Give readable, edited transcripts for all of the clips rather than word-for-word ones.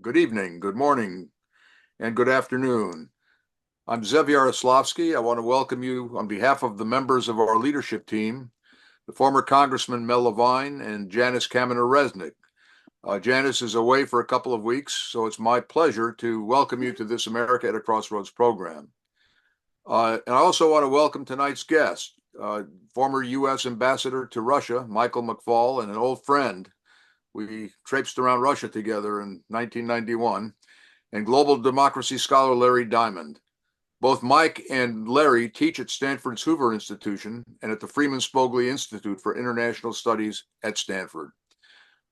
good evening, good morning, and good afternoon. I'm Zev Yaroslavsky. I want to welcome you on behalf of the members of our leadership team, the former Congressman Mel Levine and Janice Kaminer-Resnick. Janice is away for a couple of weeks, so it's my pleasure to welcome you to this America at a Crossroads program. And I also want to welcome tonight's guest, former U.S. Ambassador to Russia, Michael McFaul, and an old friend. We traipsed around Russia together in 1991, and global democracy scholar Larry Diamond. Both Mike and Larry teach at Stanford's Hoover Institution and at the Freeman Spogli Institute for International Studies at Stanford.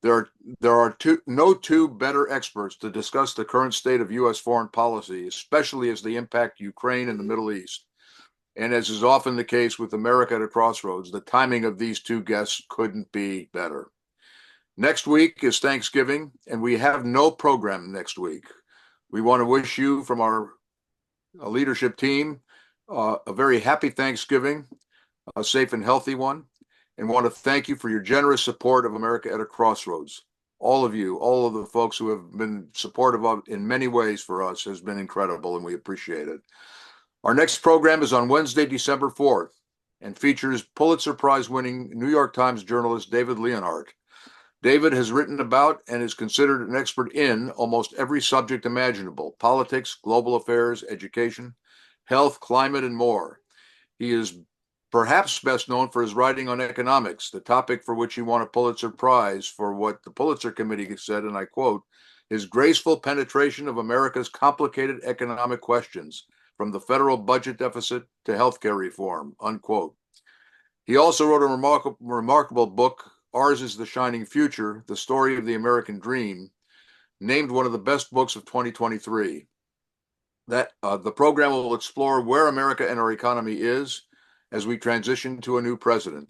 There are no two better experts to discuss the current state of U.S. foreign policy, especially as they impact Ukraine and the Middle East. And as is often the case with America at a Crossroads, the timing of these two guests couldn't be better. Next week is Thanksgiving, and we have no program next week. We want to wish you from our leadership team a very happy Thanksgiving, a safe and healthy one, and want to thank you for your generous support of America at a Crossroads. All of you, all of the folks who have been supportive of in many ways for us has been incredible, and we appreciate it. Our next program is on Wednesday, December 4th, and features Pulitzer Prize-winning New York Times journalist David Leonhardt. David has written about and is considered an expert in almost every subject imaginable: politics, global affairs, education, health, climate, and more. He is perhaps best known for his writing on economics, the topic for which he won a Pulitzer Prize for what the Pulitzer Committee said, and I quote, his graceful penetration of America's complicated economic questions, from the federal budget deficit to healthcare reform, unquote. He also wrote a remarkable book, Ours is the Shining Future, The Story of the American Dream, named one of the best books of 2023. The program will explore where America and our economy is as we transition to a new president.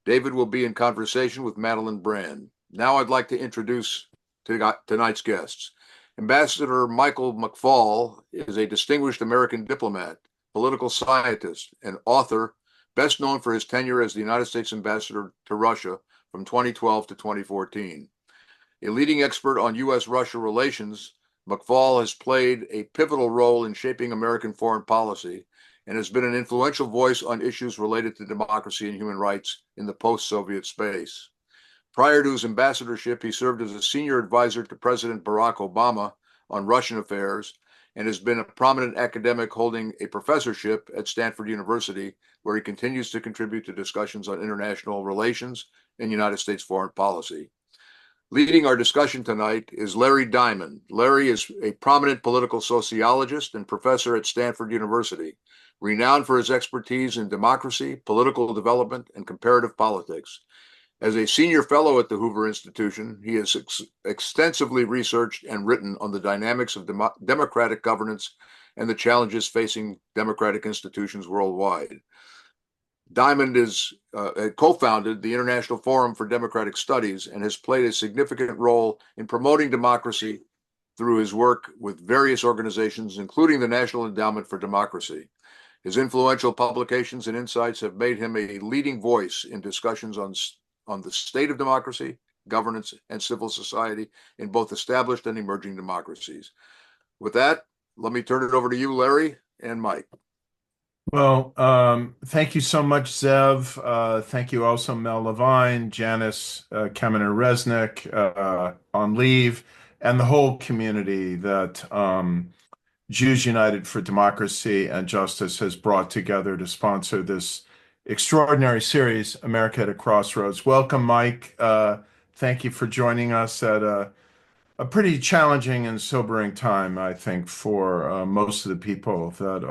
David will be in conversation with Madeline Brand. Now I'd like to introduce tonight's guests. Ambassador Michael McFaul is a distinguished American diplomat, political scientist, and author, best known for his tenure as the United States Ambassador to Russia from 2012 to 2014. A leading expert on U.S.-Russia relations, McFaul has played a pivotal role in shaping American foreign policy and has been an influential voice on issues related to democracy and human rights in the post-Soviet space. Prior to his ambassadorship, he served as a senior advisor to President Barack Obama on Russian affairs and has been a prominent academic holding a professorship at Stanford University, where he continues to contribute to discussions on international relations and United States foreign policy. Leading our discussion tonight is Larry Diamond. Larry is a prominent political sociologist and professor at Stanford University, renowned for his expertise in democracy, political development, and comparative politics. As a senior fellow at the Hoover Institution, he has extensively researched and written on the dynamics of democratic governance and the challenges facing democratic institutions worldwide. Diamond is co-founded the International Forum for Democratic Studies and has played a significant role in promoting democracy through his work with various organizations, including the National Endowment for Democracy. His influential publications and insights have made him a leading voice in discussions on the state of democracy, governance, and civil society in both established and emerging democracies. With that, let me turn it over to you, Larry and Mike. Well, thank you so much, Zev. Thank you also, Mel Levine, Janice Kaminer-Resnick on leave, and the whole community that Jews United for Democracy and Justice has brought together to sponsor this extraordinary series, America at a Crossroads. Welcome, Mike. Thank you for joining us at a pretty challenging and sobering time, I think, for most of the people that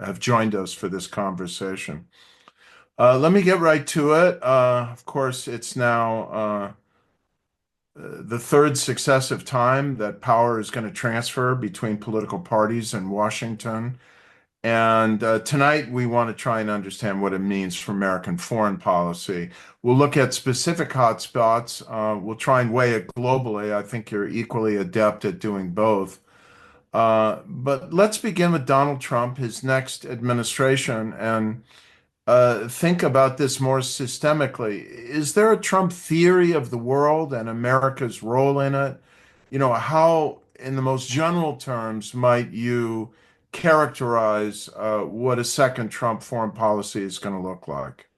have joined us for this conversation. Let me get right to it. Of course, it's now the third successive time that power is going to transfer between political parties in Washington. And tonight, we want to try and understand what it means for American foreign policy. We'll look at specific hotspots. We'll try and weigh it globally. I think you're equally adept at doing both. But let's begin with Donald Trump, his next administration, and think about this more systemically. Is there a Trump theory of the world and America's role in it? how, in the most general terms, might you characterize what a second Trump foreign policy is going to look like?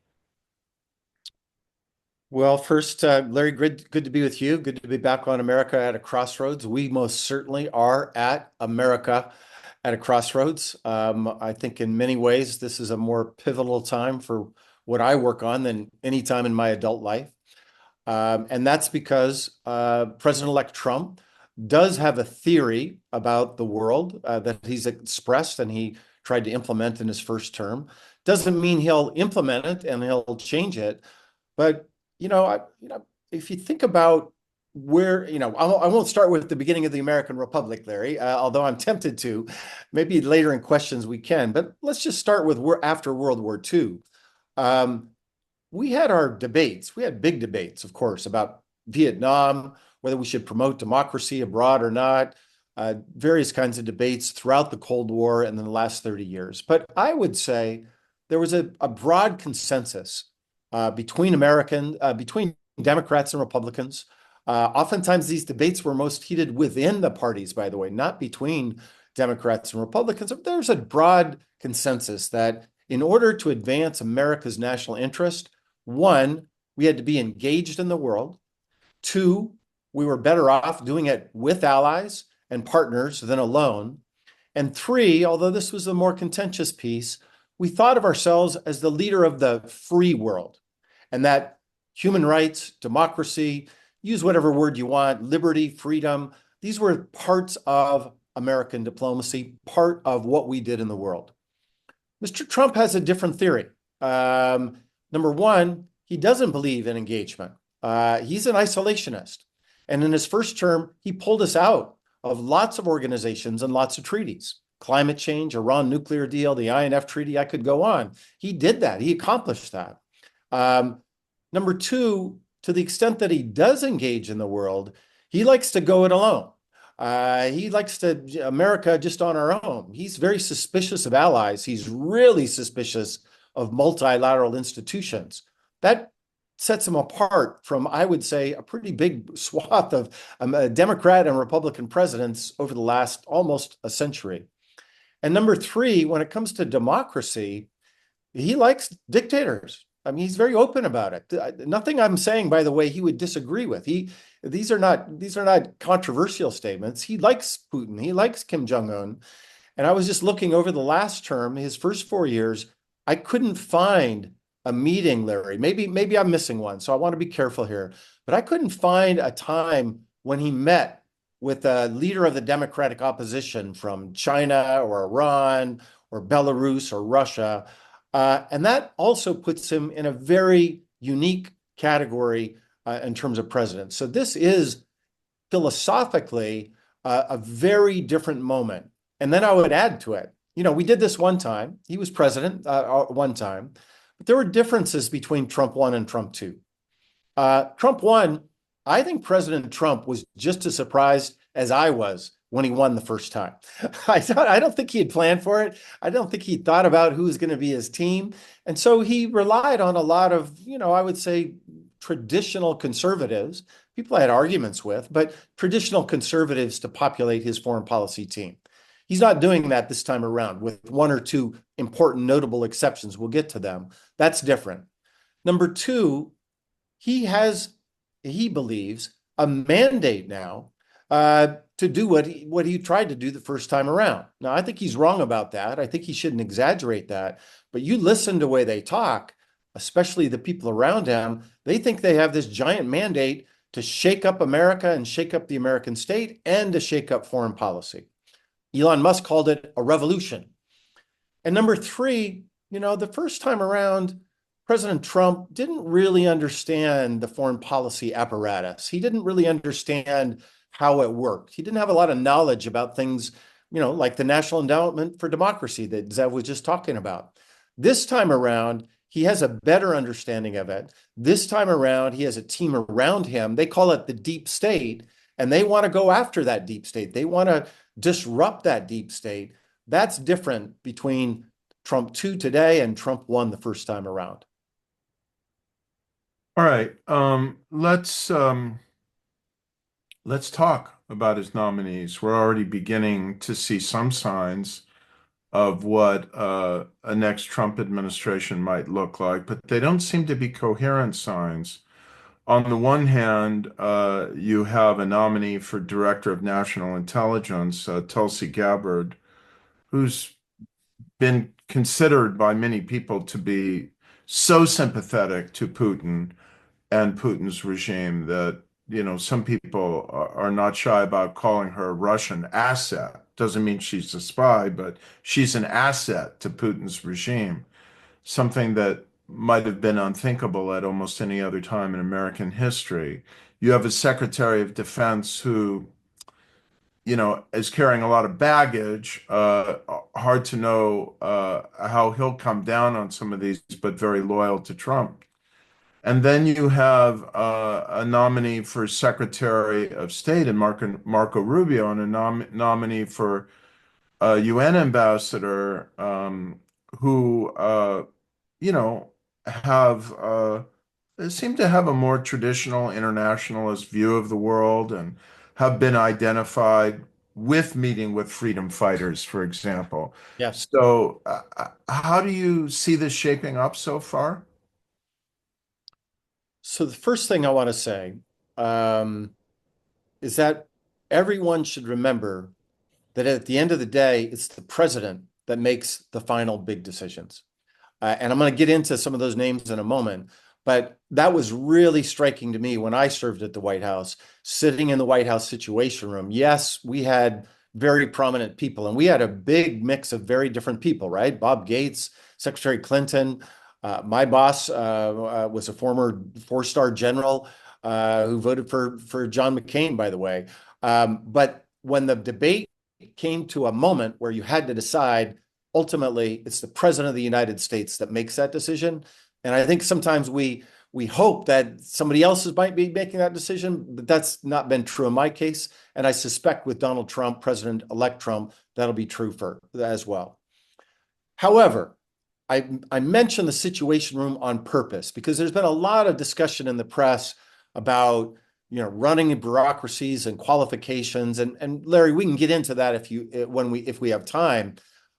Well, first, Larry, good to be with you. Good to be back on America at a Crossroads. We most certainly are at America at a crossroads. I think in many ways, this is a more pivotal time for what I work on than any time in my adult life. And that's because President-elect Trump does have a theory about the world that he's expressed and he tried to implement in his first term. Doesn't mean he'll implement it and he'll change it. But if you think about where, I won't start with the beginning of the American Republic, Larry, although I'm tempted to. Maybe later in questions we can, but let's just start with after World War II. We had our debates. We had big debates, of course, about Vietnam, whether we should promote democracy abroad or not, various kinds of debates throughout the Cold War and in the last 30 years. But I would say there was a broad consensus between Democrats and Republicans. Oftentimes these debates were most heated within the parties, by the way, not between Democrats and Republicans. There's a broad consensus that in order to advance America's national interest, one, we had to be engaged in the world. Two, we were better off doing it with allies and partners than alone. And three, although this was the more contentious piece, we thought of ourselves as the leader of the free world, and that human rights, democracy, use whatever word you want, liberty, freedom, these were parts of American diplomacy, part of what we did in the world. Mr. Trump has a different theory. Number one, he doesn't believe in engagement. He's an isolationist. And in his first term, he pulled us out of lots of organizations and lots of treaties. Climate change, Iran nuclear deal, the INF treaty, I could go on. He did that. He accomplished that. Number two, to the extent that he does engage in the world, he likes to go it alone. He likes America just on our own. He's very suspicious of allies. He's really suspicious of multilateral institutions. That sets him apart from, I would say, a pretty big swath of Democrat and Republican presidents over the last almost a century. And number three, when it comes to democracy, he likes dictators. I mean, he's very open about it. Nothing I'm saying, by the way, he would disagree with. These are not controversial statements. He likes Putin. He likes Kim Jong-un. And I was just looking over the last term, his first 4 years, I couldn't find a meeting, Larry. Maybe I'm missing one, so I want to be careful here. But I couldn't find a time when he met with a leader of the democratic opposition from China or Iran or Belarus or Russia. And that also puts him in a very unique category in terms of president. So this is philosophically a very different moment. And then I would add to it, we did this one time. He was president one time, but there were differences between Trump 1 and Trump 2. Trump 1, I think President Trump was just as surprised as I was when he won the first time. I don't think he had planned for it. I don't think he thought about who was going to be his team. And so he relied on a lot of, I would say, traditional conservatives, people I had arguments with, but traditional conservatives to populate his foreign policy team. He's not doing that this time around, with one or two important notable exceptions. We'll get to them. That's different. Number two, he believes, a mandate now to do what he tried to do the first time around. Now, I think he's wrong about that. I think he shouldn't exaggerate that. But you listen to the way they talk, especially the people around him, they think they have this giant mandate to shake up America and shake up the American state and to shake up foreign policy. Elon Musk called it a revolution. And number three, the first time around, President Trump didn't really understand the foreign policy apparatus. He didn't really understand how it worked. He didn't have a lot of knowledge about things, like the National Endowment for Democracy that Zev was just talking about. This time around, he has a better understanding of it. This time around, he has a team around him. They call it the deep state, and they want to go after that deep state. They want to disrupt that deep state. That's different between Trump 2 today and Trump 1 the first time around. All right. Let's talk about his nominees. We're already beginning to see some signs of what a next Trump administration might look like, but they don't seem to be coherent signs. On the one hand, you have a nominee for Director of National Intelligence, Tulsi Gabbard, who's been considered by many people to be so sympathetic to Putin and Putin's regime that, some people are not shy about calling her a Russian asset. Doesn't mean she's a spy, but she's an asset to Putin's regime, something that might have been unthinkable at almost any other time in American history. You have a Secretary of Defense who, is carrying a lot of baggage. Hard to know how he'll come down on some of these, but very loyal to Trump. And then you have a nominee for Secretary of State in Marco Rubio, and a nominee for UN ambassador, who, have they seem to have a more traditional internationalist view of the world and have been identified with meeting with freedom fighters, for example. Yes. So, how do you see this shaping up so far? So the first thing I want to say is that everyone should remember that at the end of the day, it's the president that makes the final big decisions. And I'm going to get into some of those names in a moment, but that was really striking to me when I served at the White House, sitting in the White House Situation Room. Yes, we had very prominent people, and we had a big mix of very different people, right? Bob Gates, Secretary Clinton. My boss was a former four-star general who voted for John McCain, by the way. But when the debate came to a moment where you had to decide, ultimately, it's the president of the United States that makes that decision. And I think sometimes we hope that somebody else might be making that decision, but that's not been true in my case. And I suspect with Donald Trump, President-elect Trump, that'll be true for as well. However, I mentioned the Situation Room on purpose because there's been a lot of discussion in the press about running bureaucracies and qualifications, and Larry, we can get into that if we have time.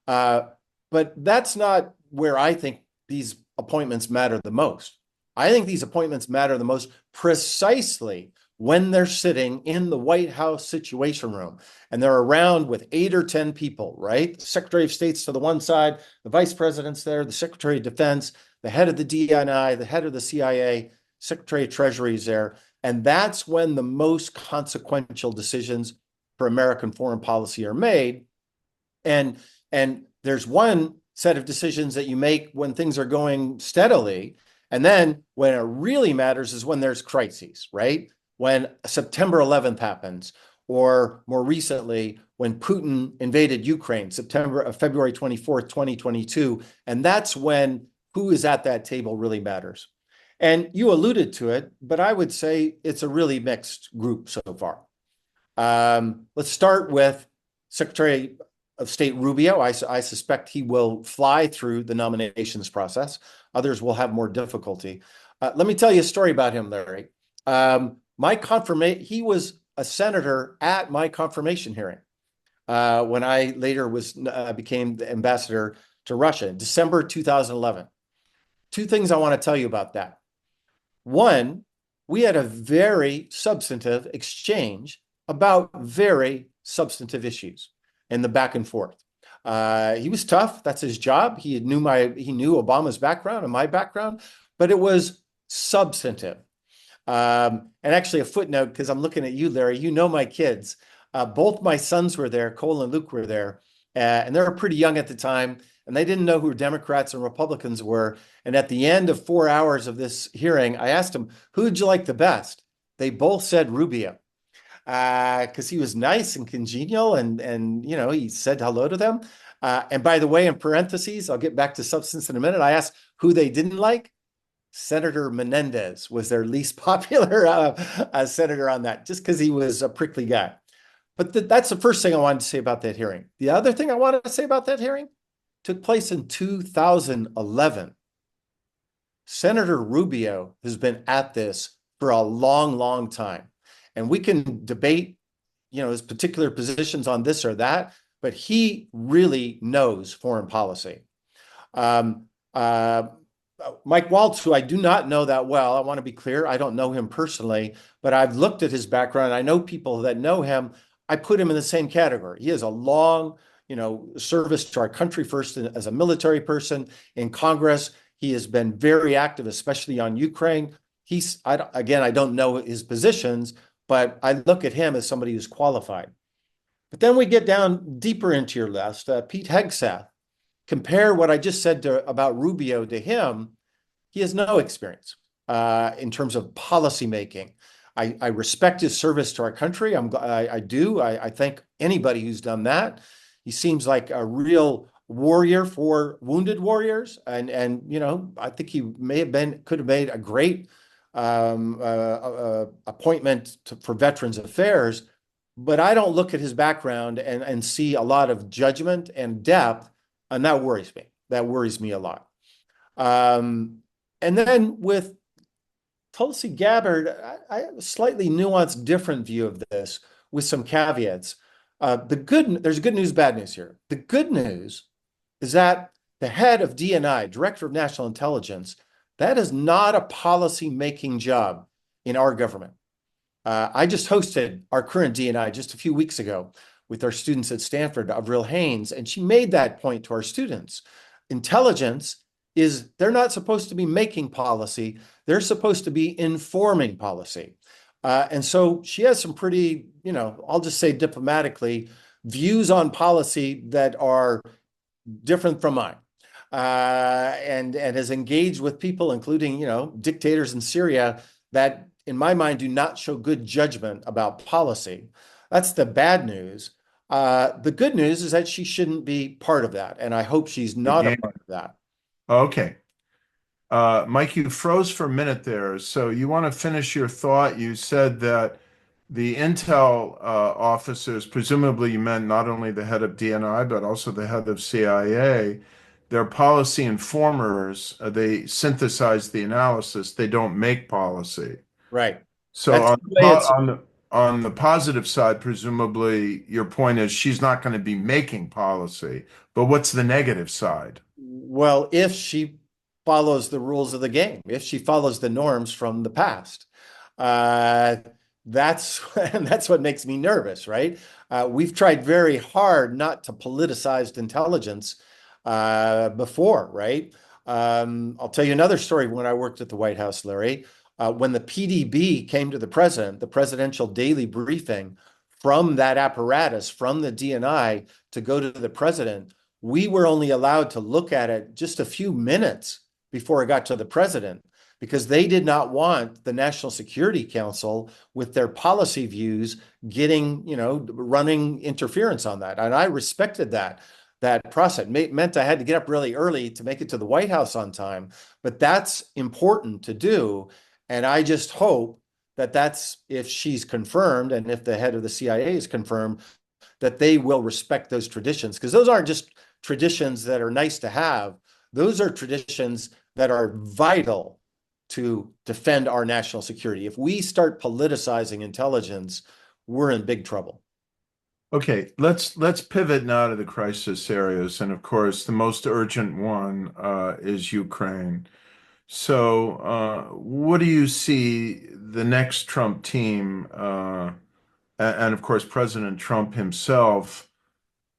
But that's not where I think these appointments matter the most. I think these appointments matter the most precisely when they're sitting in the White House Situation Room and they're around with 8 or 10 people, right? The Secretary of State's to the one side, the Vice President's there, the Secretary of Defense, the head of the DNI, the head of the CIA, Secretary of Treasury is there. And that's when the most consequential decisions for American foreign policy are made. And there's one set of decisions that you make when things are going steadily. And then when it really matters is when there's crises, right? When September 11th happens, or more recently, when Putin invaded Ukraine, February 24th, 2022. And that's when who is at that table really matters. And you alluded to it, but I would say it's a really mixed group so far. Let's start with Secretary of State Rubio. I suspect he will fly through the nominations process. Others will have more difficulty. Let me tell you a story about him, Larry. He was a senator at my confirmation hearing when I later became the ambassador to Russia in December 2011. Two things I want to tell you about that. One, we had a very substantive exchange about very substantive issues in the back and forth. He was tough. That's his job. He knew Obama's background and my background, but it was substantive. And actually a footnote, because I'm looking at you, Larry, my kids. Both my sons were there, Cole and Luke were there, and they were pretty young at the time, and they didn't know who Democrats and Republicans were. And at the end of 4 hours of this hearing, I asked them, who did you like the best? They both said Rubio, because he was nice and congenial, and he said hello to them. And by the way, in parentheses, I'll get back to substance in a minute. I asked who they didn't like. Senator Menendez was their least popular senator on that, just because he was a prickly guy. But that's the first thing I wanted to say about that hearing. The other thing I wanted to say about that hearing took place in 2011. Senator Rubio has been at this for a long, long time. And we can debate his particular positions on this or that, but he really knows foreign policy. Mike Waltz, who I do not know that well, I want to be clear, I don't know him personally, but I've looked at his background. I know people that know him. I put him in the same category. He has a long, service to our country first as a military person in Congress. He has been very active, especially on Ukraine. I don't know his positions, but I look at him as somebody who's qualified. But then we get down deeper into your list, Pete Hegseth. Compare what I just said about Rubio to him. He has no experience in terms of policy making. I respect his service to our country. I do. I thank anybody who's done that. He seems like a real warrior for wounded warriors, and I think he could have made a great appointment for Veterans Affairs. But I don't look at his background and see a lot of judgment and depth, and that worries me. That worries me a lot. And then with Tulsi Gabbard, I have a slightly nuanced, different view of this with some caveats. There's good news, bad news here. The good news is that the head of DNI, Director of National Intelligence, that is not a policy-making job in our government. I just hosted our current DNI just a few weeks ago with our students at Stanford, Avril Haines, and she made that point to our students. Intelligence they're not supposed to be making policy, they're supposed to be informing policy. And so she has some pretty, I'll just say diplomatically, views on policy that are different from mine. And has engaged with people, including, dictators in Syria that, in my mind, do not show good judgment about policy. That's the bad news. The good news is that she shouldn't be part of that, and I hope she's not a part of that. Okay. Mike, you froze for a minute there. So you want to finish your thought? You said that the intel officers, presumably you meant not only the head of DNI, but also the head of CIA, they're policy informers. They synthesize the analysis. They don't make policy. Right. So on the positive side, presumably your point is she's not going to be making policy. But what's the negative side? Well, if she follows the rules of the game, if she follows the norms from the past, that's what makes me nervous, right? We've tried very hard not to politicize intelligence before, right? I'll tell you another story. When I worked at the White House, Larry, when the PDB came to the president, the presidential daily briefing from that apparatus, from the DNI to go to the president, we were only allowed to look at it just a few minutes before it got to the president, because they did not want the National Security Council with their policy views running interference on that. And I respected that process. It meant I had to get up really early to make it to the White House on time, but that's important to do. And I just hope that's, if she's confirmed and if the head of the CIA is confirmed, that they will respect those traditions, because those aren't just traditions that are nice to have. Those are traditions that are vital to defend our national security. If we start politicizing intelligence, we're in big trouble. Okay, let's pivot now to the crisis areas, and of course, the most urgent one is Ukraine. So, what do you see the next Trump team, and of course, President Trump himself,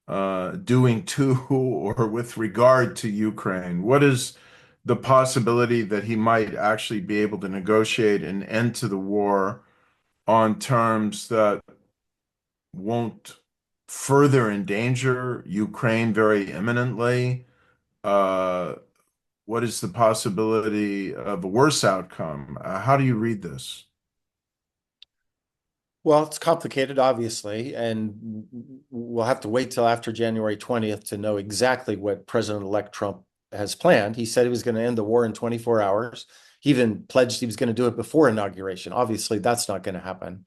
doing to or with regard to Ukraine? What is the possibility that he might actually be able to negotiate an end to the war on terms that won't further endanger Ukraine very imminently? What is the possibility of a worse outcome? How do you read this? Well, it's complicated, obviously, and we'll have to wait till after January 20th to know exactly what President-elect Trump has planned. He said he was going to end the war in 24 hours. He even pledged he was going to do it before inauguration. Obviously, that's not going to happen.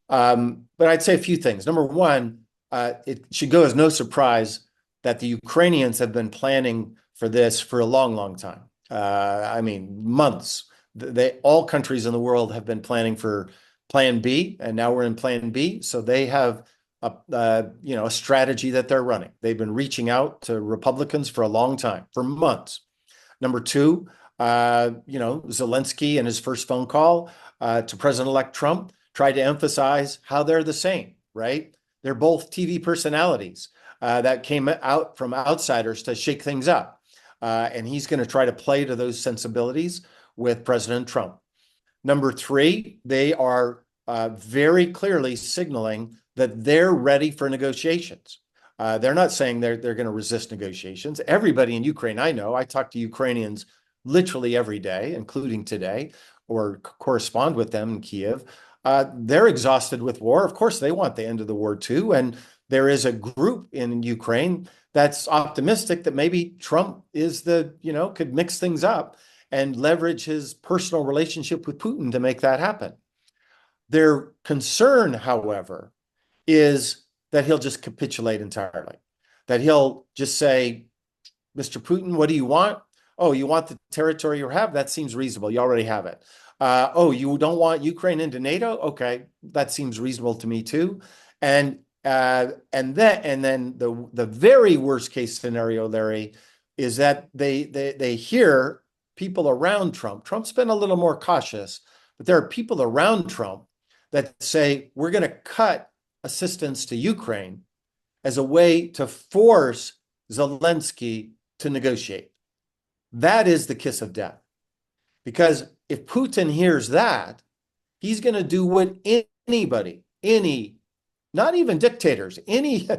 But I'd say a few things. Number one, it should go as no surprise that the Ukrainians have been planning for this for a long, long time. I mean, months. All countries in the world have been planning for plan B, and now we're in plan B. So they have a strategy that they're running. They've been reaching out to Republicans for a long time, for months. Number two, Zelensky in his first phone call to President-elect Trump tried to emphasize how they're the same, right? They're both TV personalities that came out from outsiders to shake things up. And he's going to try to play to those sensibilities with President Trump. Number three, they are very clearly signaling that they're ready for negotiations. They're not saying they're going to resist negotiations. Everybody in Ukraine, I talk to Ukrainians literally every day, including today, or correspond with them in Kiev. They're exhausted with war. Of course, they want the end of the war too. And there is a group in Ukraine that's optimistic that maybe Trump could mix things up and leverage his personal relationship with Putin to make that happen. Their concern, however, is that he'll just capitulate entirely, that he'll just say, Mr. Putin, what do you want? Oh, you want the territory you have? That seems reasonable. You already have it. Oh, you don't want Ukraine into NATO? Okay, that seems reasonable to me too. And then the very worst case scenario, Larry, is that they hear people around Trump. Trump's been a little more cautious, but there are people around Trump that say we're going to cut assistance to Ukraine as a way to force Zelensky to negotiate. That is the kiss of death. Because if Putin hears that, he's going to do what anybody, not even dictators, any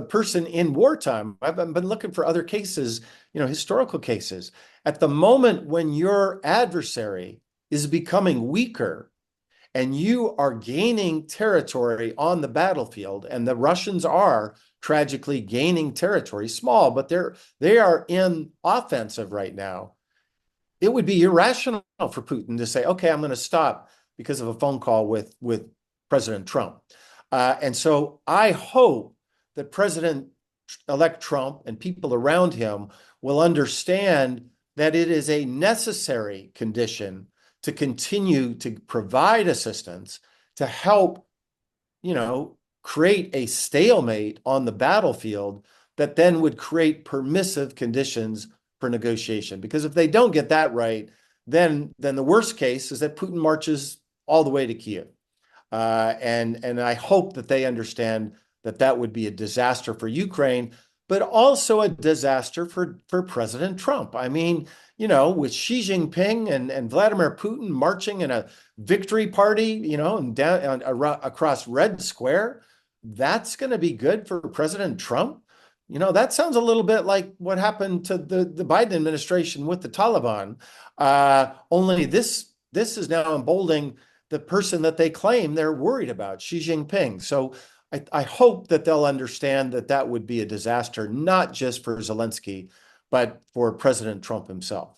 person in wartime. I've been looking for other cases, historical cases. At the moment when your adversary is becoming weaker and you are gaining territory on the battlefield, and the Russians are tragically gaining territory, small, but they are in offensive right now. It would be irrational for Putin to say, okay, I'm going to stop because of a phone call with President Trump. And so I hope that President-elect Trump and people around him will understand that it is a necessary condition to continue to provide assistance to help, create a stalemate on the battlefield that then would create permissive conditions for negotiation. Because if they don't get that right, then the worst case is that Putin marches all the way to Kiev. And I hope that they understand that would be a disaster for Ukraine, but also a disaster for President Trump. I mean, with Xi Jinping and Vladimir Putin marching in a victory party, and down across Red Square, that's going to be good for President Trump. That sounds a little bit like what happened to the Biden administration with the Taliban. Only this is now emboldening the person that they claim they're worried about, Xi Jinping. So I hope that they'll understand that would be a disaster, not just for Zelensky, but for President Trump himself.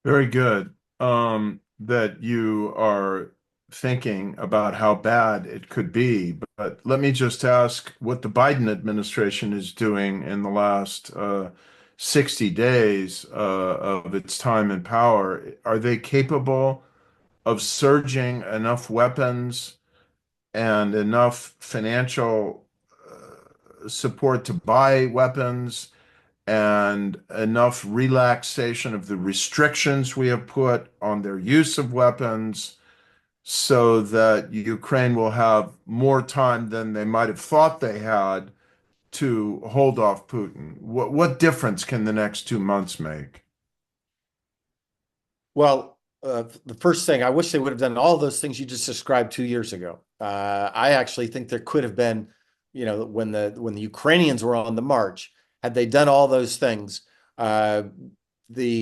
Very good. That you are thinking about how bad it could be. But let me just ask what the Biden administration is doing in the last 60 days of its time in power. Are they capable of surging enough weapons and enough financial support to buy weapons and enough relaxation of the restrictions we have put on their use of weapons so that Ukraine will have more time than they might have thought they had to hold off Putin? What difference can the next 2 months make? Well, the first thing, I wish they would have done all those things you just described 2 years ago. I actually think there could have been, when the Ukrainians were on the march, had they done all those things, the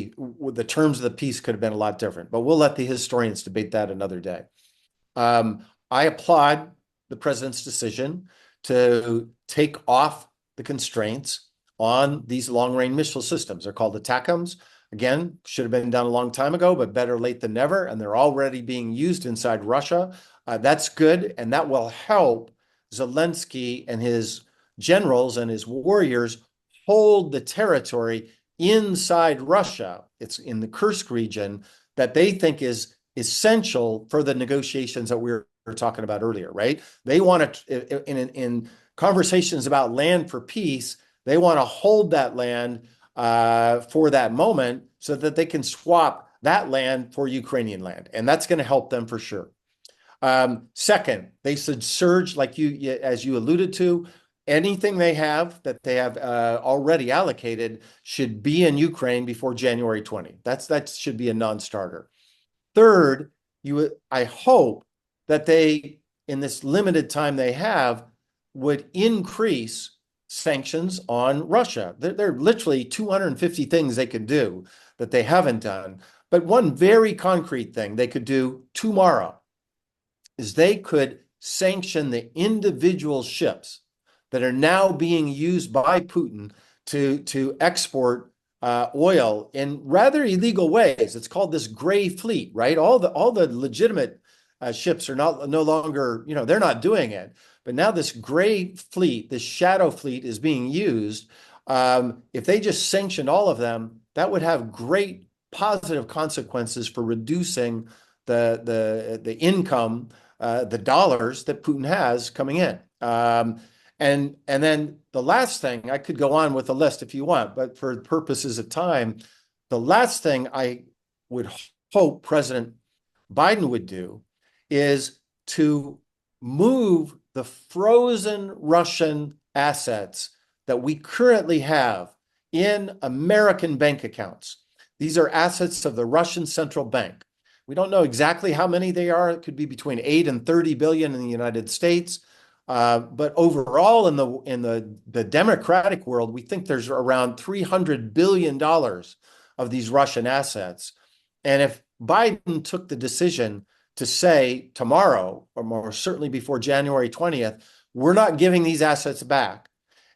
terms of the peace could have been a lot different. But we'll let the historians debate that another day. I applaud the president's decision to take off the constraints on these long-range missile systems. They're called ATACMS. Again, should have been done a long time ago, but better late than never. And they're already being used inside Russia. That's good. And that will help Zelensky and his generals and his warriors hold the territory inside Russia. It's in the Kursk region that they think is essential for the negotiations that we were talking about earlier, right? They want to, in conversations about land for peace, they want to hold that land for that moment so that they can swap that land for Ukrainian land. And that's going to help them for sure. Second, they should surge, like as you alluded to, anything they have that they have already allocated should be in Ukraine before January 20. That should be a non-starter. Third, I hope that they, in this limited time they have, would increase sanctions on Russia. There are literally 250 things they could do that they haven't done. But one very concrete thing they could do tomorrow is they could sanction the individual ships that are now being used by Putin to export oil in rather illegal ways. It's called this gray fleet, right? All the legitimate ships are no longer, they're not doing it. But now this gray fleet, this shadow fleet is being used. If they just sanctioned all of them, that would have great positive consequences for reducing the income, the dollars that Putin has coming in. And then the last thing, I could go on with the list if you want, but for purposes of time, the last thing I would hope President Biden would do is to move the frozen Russian assets that we currently have in American bank accounts. These are assets of the Russian central bank. We don't know exactly how many they are. It could be between 8 and 30 billion in the United States. But overall, in the democratic world, we think there's around $300 billion of these Russian assets. And if Biden took the decision to say tomorrow, or more certainly before January 20th, we're not giving these assets back,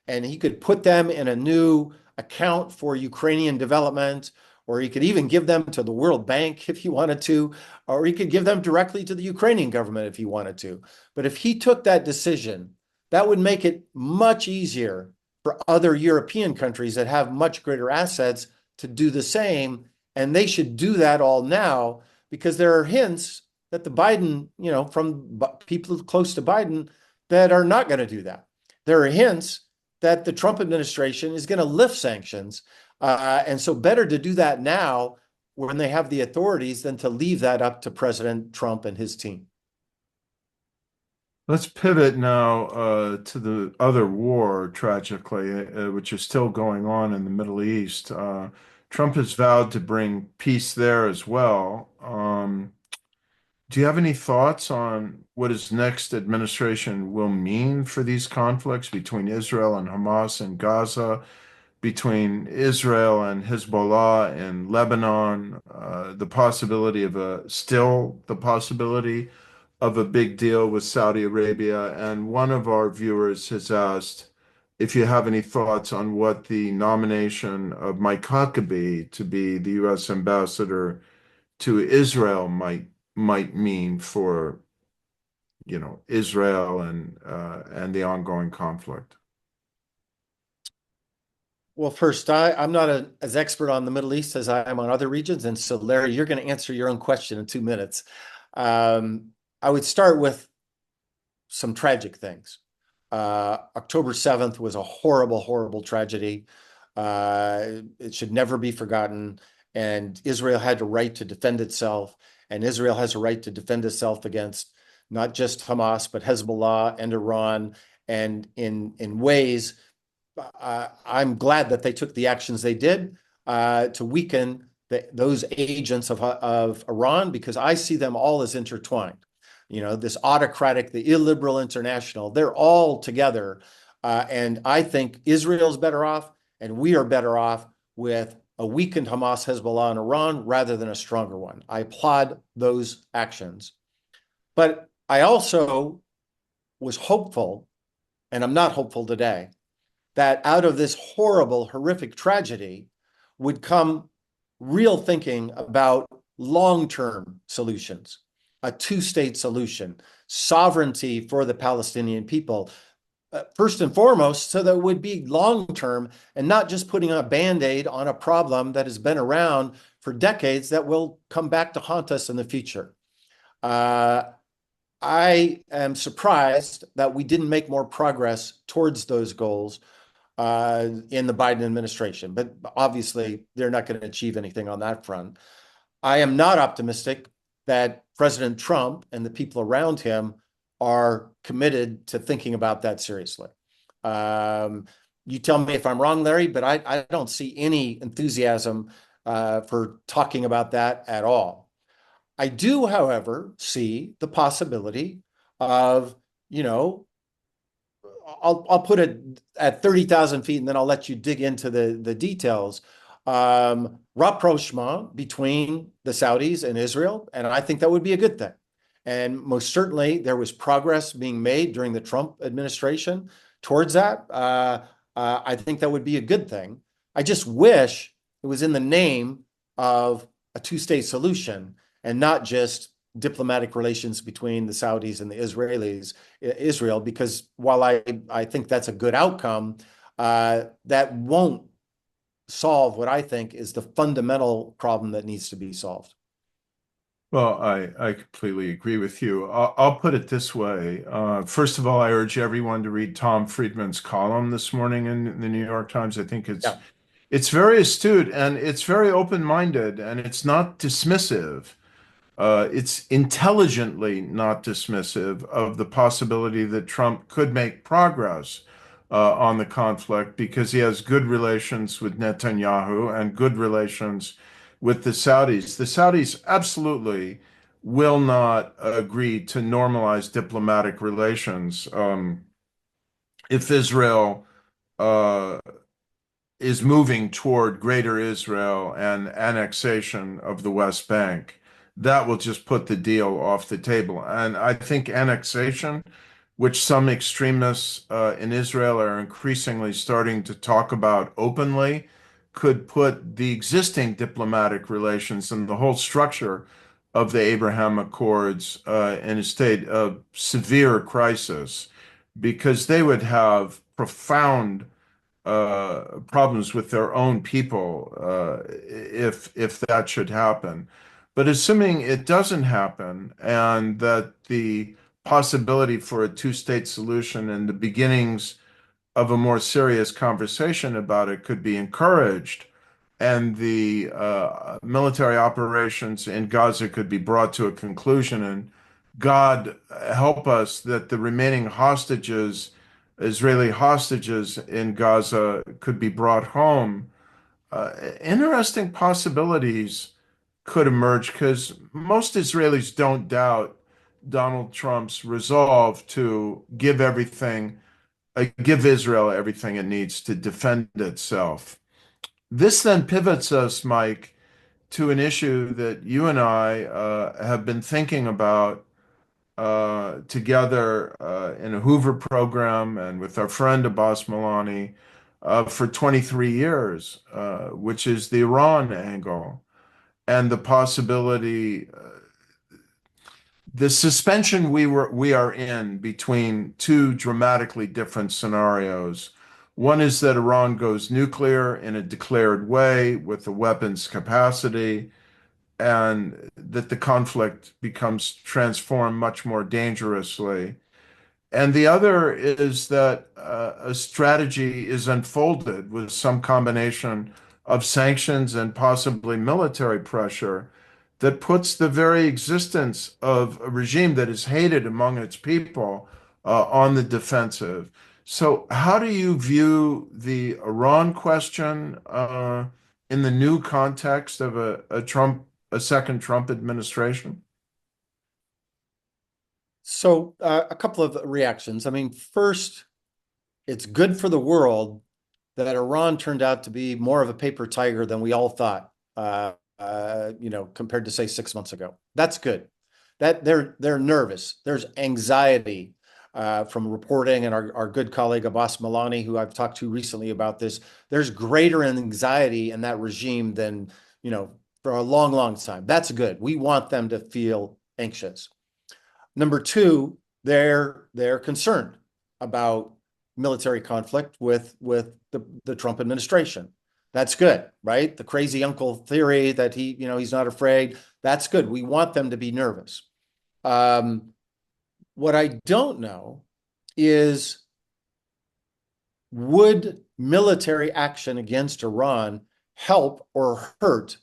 and he could put them in a new account for Ukrainian development, or he could even give them to the World Bank if he wanted to, or he could give them directly to the Ukrainian government if he wanted to. But if he took that decision, that would make it much easier for other European countries that have much greater assets to do the same. And they should do that all now, because there are hints that the Biden, from people close to Biden, that are not going to do that. There are hints that the Trump administration is going to lift sanctions. And so better to do that now when they have the authorities than to leave that up to President Trump and his team. Let's pivot now to the other war, tragically, which is still going on in the Middle East. Trump has vowed to bring peace there as well. Do you have any thoughts on what his next administration will mean for these conflicts between Israel and Hamas in Gaza, between Israel and Hezbollah in Lebanon, the possibility of a big deal with Saudi Arabia? And one of our viewers has asked if you have any thoughts on what the nomination of Mike Huckabee to be the U.S. ambassador to Israel might mean for, Israel and the ongoing conflict. Well, first, I'm not as expert on the Middle East as I am on other regions. And so, Larry, you're going to answer your own question in 2 minutes. I would start with some tragic things. October 7th was a horrible, horrible tragedy. It should never be forgotten. And Israel had a right to defend itself. And Israel has a right to defend itself against not just Hamas, but Hezbollah and Iran. And in ways, I'm glad that they took the actions they did to weaken those agents of Iran, because I see them all as intertwined. This autocratic, the illiberal international, they're all together. And I think Israel's better off, and we are better off with a weakened Hamas, Hezbollah, and Iran rather than a stronger one. I applaud those actions. But I also was hopeful, and I'm not hopeful today, that out of this horrible, horrific tragedy would come real thinking about long-term solutions, a two-state solution, sovereignty for the Palestinian people, first and foremost, so that it would be long-term and not just putting a Band-Aid on a problem that has been around for decades that will come back to haunt us in the future. I am surprised that we didn't make more progress towards those goals in the Biden administration, but obviously they're not going to achieve anything on that front. I am not optimistic that President Trump and the people around him are committed to thinking about that seriously. You tell me if I'm wrong, Larry, but I don't see any enthusiasm for talking about that at all. I do, however, see the possibility of, I'll put it at 30,000 feet and then I'll let you dig into the details. Rapprochement between the Saudis and Israel, and I think that would be a good thing. And most certainly there was progress being made during the Trump administration towards that. I think that would be a good thing. I just wish it was in the name of a two-state solution and not just diplomatic relations between the Saudis and the Israel, because while I think that's a good outcome, that won't solve what I think is the fundamental problem that needs to be solved. Well, I completely agree with you. I'll put it this way. First of all, I urge everyone to read Tom Friedman's column this morning in the New York Times. I think it's very astute and it's very open-minded and it's not dismissive. It's intelligently not dismissive of the possibility that Trump could make progress on the conflict because he has good relations with Netanyahu and good relations with the Saudis. The Saudis absolutely will not agree to normalize diplomatic relations if Israel is moving toward greater Israel and annexation of the West Bank. That will just put the deal off the table. And I think annexation, which some extremists in Israel are increasingly starting to talk about openly, could put the existing diplomatic relations and the whole structure of the Abraham Accords in a state of severe crisis, because they would have profound problems with their own people if that should happen. But assuming it doesn't happen and that the possibility for a two-state solution and the beginnings of a more serious conversation about it could be encouraged, and the military operations in Gaza could be brought to a conclusion, and God help us that the remaining hostages, Israeli hostages in Gaza, could be brought home, interesting possibilities could emerge because most Israelis don't doubt Donald Trump's resolve to give Israel everything it needs to defend itself. This then pivots us, Mike, to an issue that you and I have been thinking about together in a Hoover program and with our friend Abbas Milani for 23 years, which is the Iran angle. And the possibility, the suspension we are in between two dramatically different scenarios. One is that Iran goes nuclear in a declared way with the weapons capacity, and that the conflict becomes transformed much more dangerously. And the other is that a strategy is unfolded with some combination of sanctions and possibly military pressure that puts the very existence of a regime that is hated among its people on the defensive. So, how do you view the Iran question in the new context of a second Trump administration? So a couple of reactions. I mean, first, it's good for the world that Iran turned out to be more of a paper tiger than we all thought, compared to, say, 6 months ago. That's good. That they're nervous. There's anxiety from reporting, and our good colleague Abbas Milani, who I've talked to recently about this. There's greater anxiety in that regime than, for a long, long time. That's good. We want them to feel anxious. Number two, they're concerned about military conflict with the Trump administration. That's good, right? The crazy uncle theory that he's not afraid. That's good. We want them to be nervous. What I don't know is, would military action against Iran help or hurt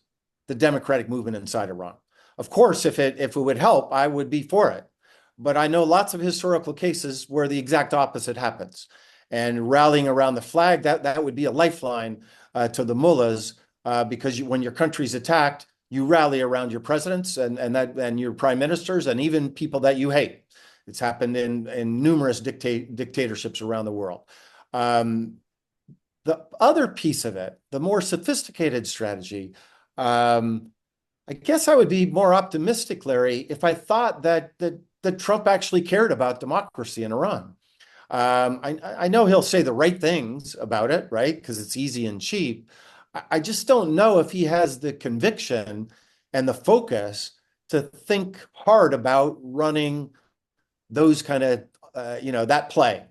the democratic movement inside Iran? Of course, if it would help, I would be for it. But I know lots of historical cases where the exact opposite happens. And rallying around the flag, that would be a lifeline to the mullahs, because when your country's attacked, you rally around your presidents and your prime ministers and even people that you hate. It's happened in numerous dictatorships around the world. The other piece of it, the more sophisticated strategy, I guess I would be more optimistic, Larry, if I thought that Trump actually cared about democracy in Iran. I know he'll say the right things about it, right? Because it's easy and cheap. I just don't know if he has the conviction and the focus to think hard about running those kind of, that play.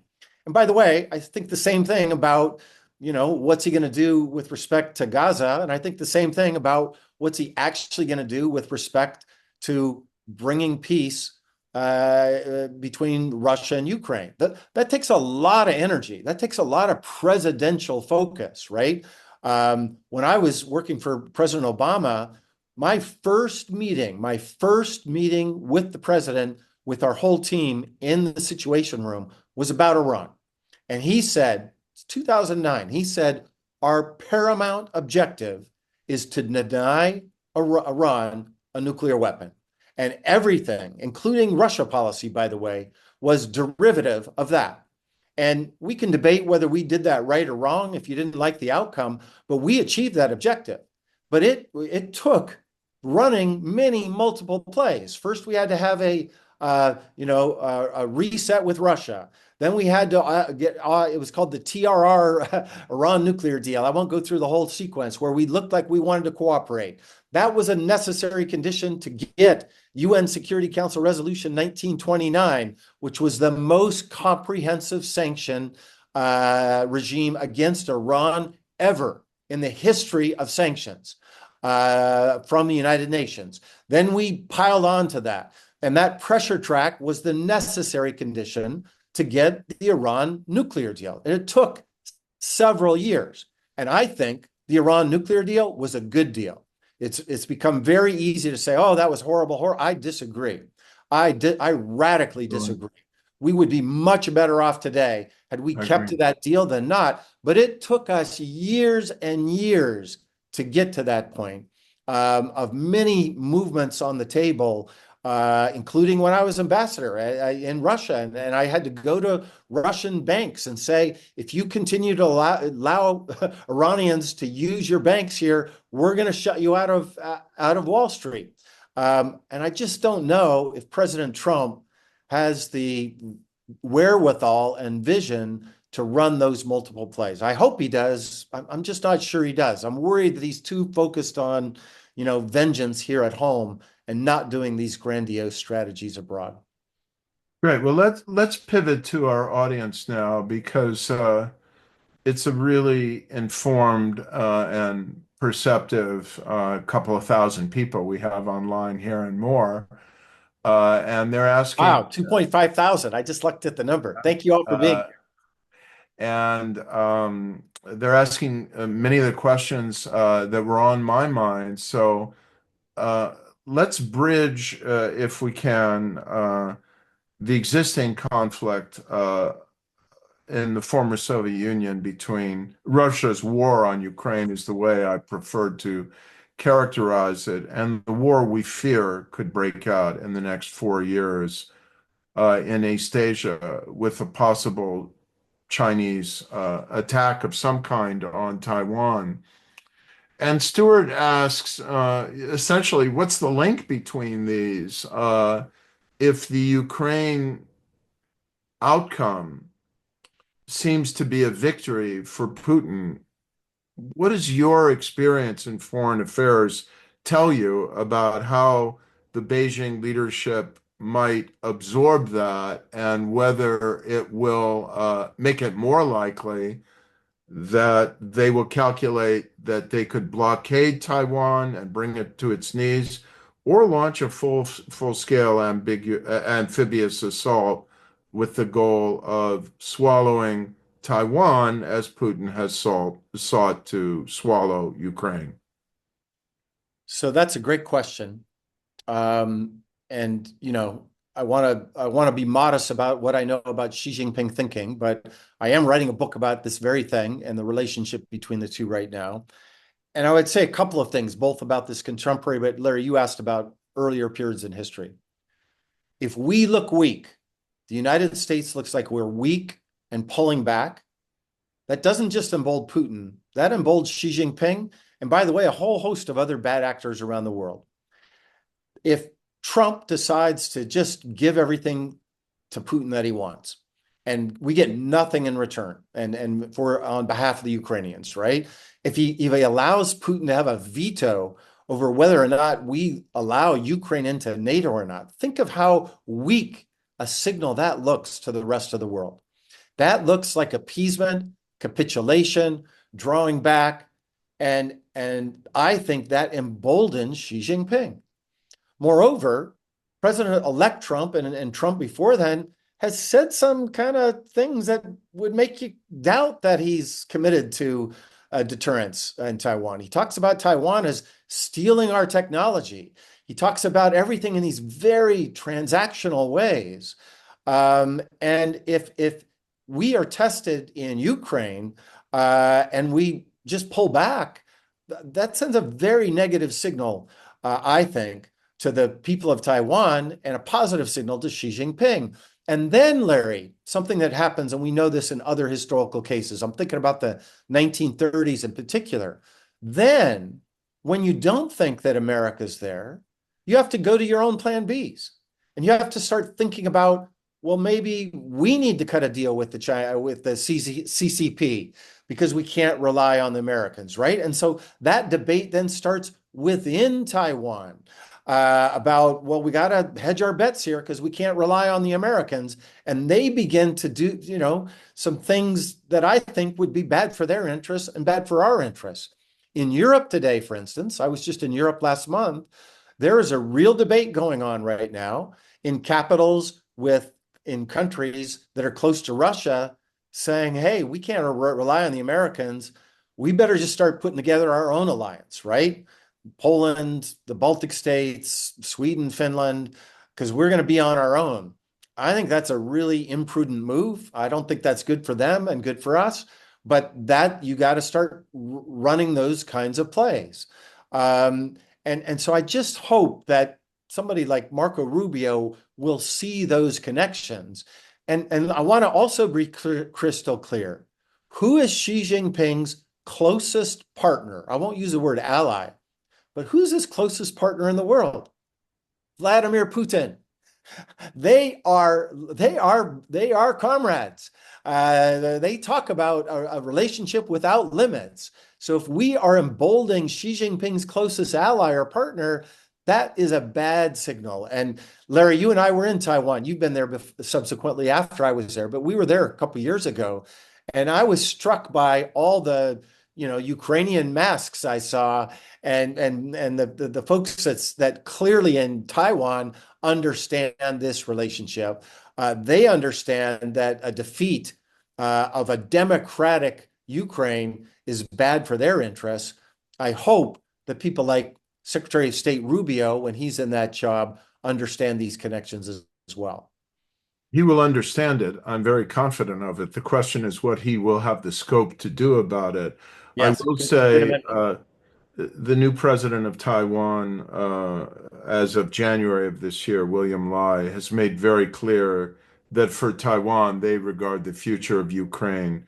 And by the way, I think the same thing about, what's he going to do with respect to Gaza? And I think the same thing about what's he actually going to do with respect to bringing peace between Russia and Ukraine. That takes a lot of energy. That takes a lot of presidential focus, right? When I was working for President Obama, my first meeting with the president, with our whole team in the Situation Room, was about Iran. And he said, it's 2009, he said, our paramount objective is to deny Iran a nuclear weapon. And everything, including Russia policy, by the way, was derivative of that. And we can debate whether we did that right or wrong if you didn't like the outcome, but we achieved that objective. But it took running multiple plays. First, we had to have a reset with Russia. Then we had to get, it was called the TRR Iran nuclear deal. I won't go through the whole sequence where we looked like we wanted to cooperate. That was a necessary condition to get UN Security Council Resolution 1929, which was the most comprehensive sanction regime against Iran ever in the history of sanctions from the United Nations. Then we piled on to that. And that pressure track was the necessary condition to get the Iran nuclear deal. And it took several years. And I think the Iran nuclear deal was a good deal. It's become very easy to say, oh, that was horrible. I disagree. I radically disagree. We would be much better off today had we kept to that deal than not. But it took us years and years to get to that point, of many movements on the table, including when I was ambassador in Russia. And I had to go to Russian banks and say, if you continue to allow Iranians to use your banks here, we're going to shut you out of Wall Street. And I just don't know if President Trump has the wherewithal and vision to run those multiple plays. I hope he does. I'm just not sure he does. I'm worried that he's too focused on, vengeance here at home and not doing these grandiose strategies abroad. Great. Well, let's pivot to our audience now, because it's a really informed and perceptive couple of thousand people we have online here and more. And they're asking... Wow, 2.5 thousand. I just looked at the number. Thank you all for being here. And they're asking many of the questions that were on my mind. So let's bridge, if we can, the existing conflict in the former Soviet Union between Russia's war on Ukraine, is the way I preferred to characterize it, and the war we fear could break out in the next 4 years in East Asia, with a possible Chinese attack of some kind on Taiwan. And Stuart asks, essentially, what's the link between these? If the Ukraine outcome seems to be a victory for Putin, what does your experience in foreign affairs tell you about how the Beijing leadership might absorb that and whether it will make it more likely that they will calculate that they could blockade Taiwan and bring it to its knees, or launch a full-scale amphibious assault with the goal of swallowing Taiwan as Putin has sought to swallow Ukraine. So that's a great question. And I want to be modest about what I know about Xi Jinping thinking, but I am writing a book about this very thing and the relationship between the two right now. And I would say a couple of things, both about this contemporary, but Larry, you asked about earlier periods in history. If we look weak, the United States looks like we're weak and pulling back. That doesn't just embolden Putin, that emboldens Xi Jinping, and by the way, a whole host of other bad actors around the world. If Trump decides to just give everything to Putin that he wants, and we get nothing in return, and for on behalf of the Ukrainians, right? If he allows Putin to have a veto over whether or not we allow Ukraine into NATO or not, think of how weak a signal that looks to the rest of the world. That looks like appeasement, capitulation, drawing back, and I think that emboldens Xi Jinping. Moreover, President-elect Trump and Trump before then has said some kind of things that would make you doubt that he's committed to deterrence in Taiwan. He talks about Taiwan as stealing our technology. He talks about everything in these very transactional ways. And if we are tested in Ukraine and we just pull back, that sends a very negative signal, I think, to the people of Taiwan and a positive signal to Xi Jinping. And then, Larry, something that happens, and we know this in other historical cases, I'm thinking about the 1930s in particular. Then, when you don't think that America's there, you have to go to your own plan Bs. And you have to start thinking about, well, maybe we need to cut a deal with the CCP because we can't rely on the Americans, right? And so that debate then starts within Taiwan. About, well, we got to hedge our bets here because we can't rely on the Americans. And they begin to do, some things that I think would be bad for their interests and bad for our interests. In Europe today, for instance, I was just in Europe last month. There is a real debate going on right now in capitals in countries that are close to Russia saying, hey, we can't rely on the Americans. We better just start putting together our own alliance, right? Poland, the Baltic states, Sweden, Finland, because we're going to be on our own. I think that's a really imprudent move. I don't think that's good for them and good for us, but that you got to start running those kinds of plays. And so I just hope that somebody like Marco Rubio will see those connections. And I want to also be crystal clear. Who is Xi Jinping's closest partner? I won't use the word ally. But who's his closest partner in the world? Vladimir Putin. They are comrades. They talk about a relationship without limits. So if we are emboldening Xi Jinping's closest ally or partner, that is a bad signal. And Larry, you and I were in Taiwan. You've been there subsequently after I was there, but we were there a couple of years ago. And I was struck by all the Ukrainian masks I saw, and the folks that clearly in Taiwan understand this relationship. They understand that a defeat of a democratic Ukraine is bad for their interests. I hope that people like Secretary of State Rubio, when he's in that job, understand these connections as well. He will understand it. I'm very confident of it. The question is what he will have the scope to do about it. Yes, I will say the new president of Taiwan, as of January of this year, William Lai, has made very clear that for Taiwan, they regard the future of Ukraine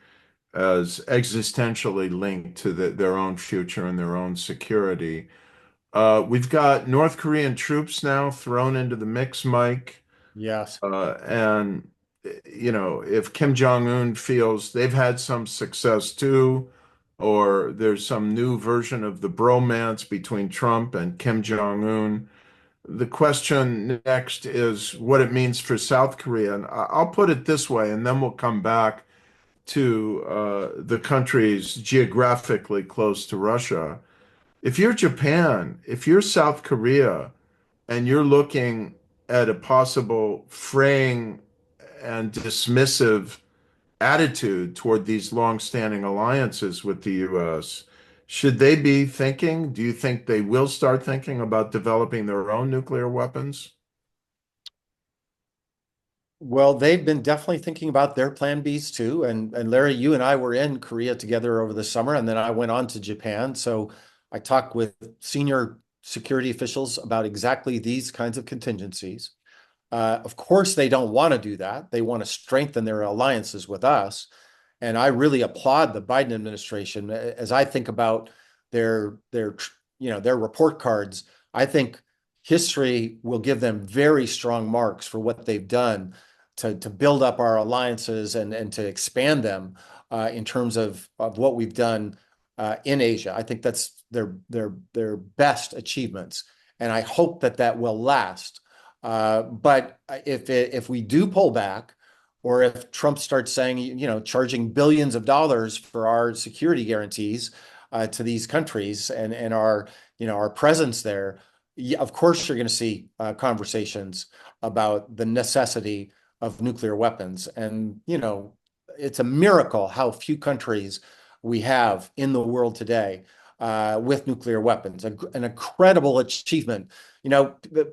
as existentially linked to their own future and their own security. We've got North Korean troops now thrown into the mix, Mike. Yes. And, if Kim Jong-un feels they've had some success too, or there's some new version of the bromance between Trump and Kim Jong-un, The question next is what it means for South Korea. And I'll put it this way, and then we'll come back to the countries geographically close to Russia. If you're Japan, if you're South Korea, and you're looking at a possible fraying and dismissive attitude toward these long-standing alliances with the U.S., should they be thinking, do you think they will start thinking about developing their own nuclear weapons? Well, they've been definitely thinking about their plan Bs too. And Larry, you and I were in Korea together over the summer, and then I went on to Japan. So I talked with senior security officials about exactly these kinds of contingencies. Of course, they don't want to do that. They want to strengthen their alliances with us. And I really applaud the Biden administration as I think about their report cards. I think history will give them very strong marks for what they've done to build up our alliances and to expand them in terms of what we've done in Asia. I think that's their best achievements, and I hope that that will last. But if we do pull back, or if Trump starts saying, charging billions of dollars for our security guarantees to these countries and our presence there, of course you're going to see conversations about the necessity of nuclear weapons. And it's a miracle how few countries we have in the world today with nuclear weapons. An incredible achievement.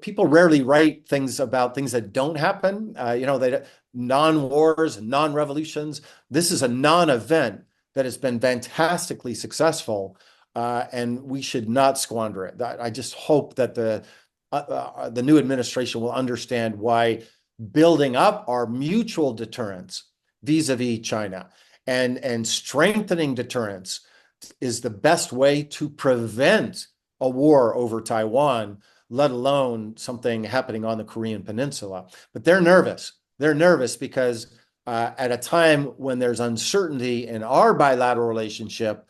People rarely write things about things that don't happen. Non-wars, non-revolutions. This is a non-event that has been fantastically successful, and we should not squander it. I just hope that the new administration will understand why building up our mutual deterrence vis-a-vis China and strengthening deterrence is the best way to prevent a war over Taiwan, let alone something happening on the Korean Peninsula. But they're nervous. They're nervous because at a time when there's uncertainty in our bilateral relationship,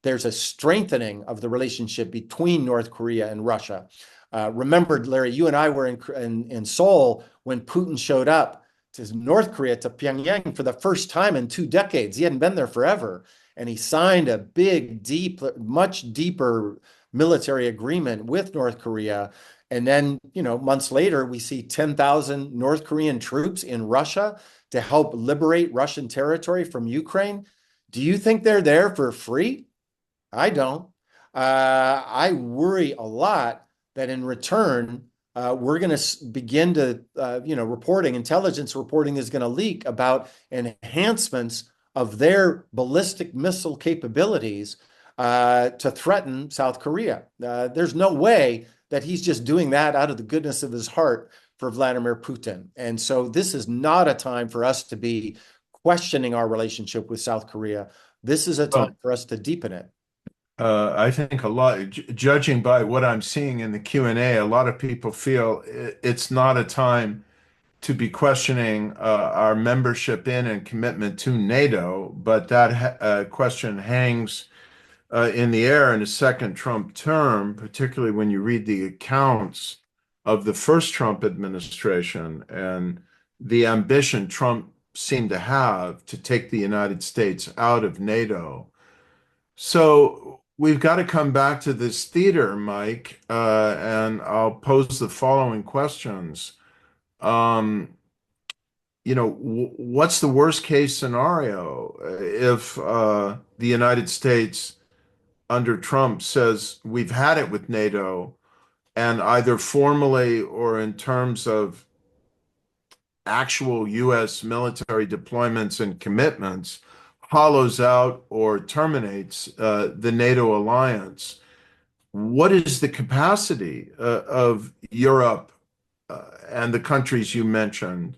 there's a strengthening of the relationship between North Korea and Russia. Remember, Larry, you and I were in Seoul when Putin showed up to North Korea, to Pyongyang, for the first time in 2 decades. He hadn't been there forever. And he signed a big, much deeper military agreement with North Korea. And then, months later, we see 10,000 North Korean troops in Russia to help liberate Russian territory from Ukraine. Do you think they're there for free? I don't. I worry a lot that in return, we're going to begin to, intelligence reporting is going to leak about enhancements of their ballistic missile capabilities to threaten South Korea. There's no way that he's just doing that out of the goodness of his heart for Vladimir Putin. And so this is not a time for us to be questioning our relationship with South Korea. This is a time for us to deepen it. I think a lot, judging by what I'm seeing in the Q&A, a lot of people feel it's not a time to be questioning our membership in and commitment to NATO, but that question hangs in the air in a second Trump term, particularly when you read the accounts of the first Trump administration and the ambition Trump seemed to have to take the United States out of NATO. So we've got to come back to this theater, Mike, and I'll pose the following questions. What's the worst case scenario if the United States under Trump says we've had it with NATO and either formally or in terms of actual U.S. military deployments and commitments hollows out or terminates the NATO alliance? What is the capacity of Europe and the countries you mentioned